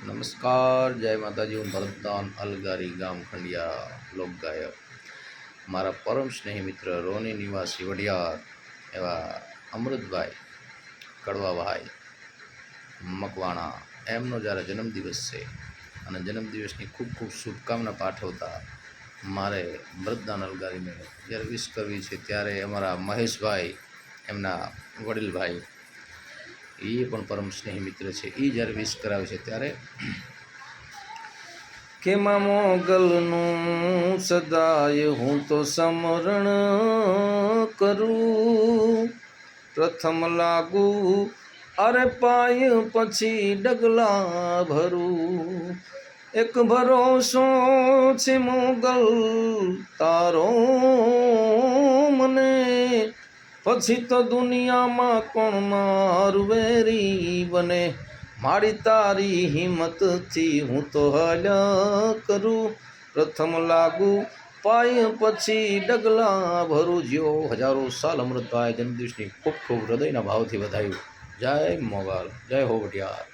નમસ્કાર, જય માતાજી। હું ભરતદાન અલગારી ગામ ખંડિયા લોક ગાયક। મારા પરમ સ્નેહી મિત્ર રોની નિવાસી વઢિયાર એવા અમૃતભાઈ કડવાભાઈ મકવાણા એમનો જ્યારે જન્મદિવસ છે અને જન્મદિવસની ખૂબ ખૂબ શુભકામના પાઠવતા મારે ભરતદાન અલગારીને જ્યારે વિશ કરવી છે ત્યારે અમારા મહેશભાઈ એમના વડીલભાઈ એ પણ પરમ સ્નેહી મિત્ર છે। એ જ્યારે વિશ કરાવે છે ત્યારે કે માં મોગલનું સદાય હું તો સમરણ કરું, પ્રથમ લાગુ અરે પાય પછી ડગલા ભરું। એક ભરોસો છે મોગલ તારો મને, પછી તો દુનિયામાં કોણ મારું વેરી બને। મારી તારી હિંમતથી હું તો હાલ્યા કરું, પ્રથમ લાગુ પાય પછી ડગલા ભરું। જ્યો હજારો સાલ અમૃતભાઈ જન્મદિવસની ખૂબ ખૂબ હૃદયના ભાવથી વધાયું। જય મોગલ, જય હો વઢિયાર।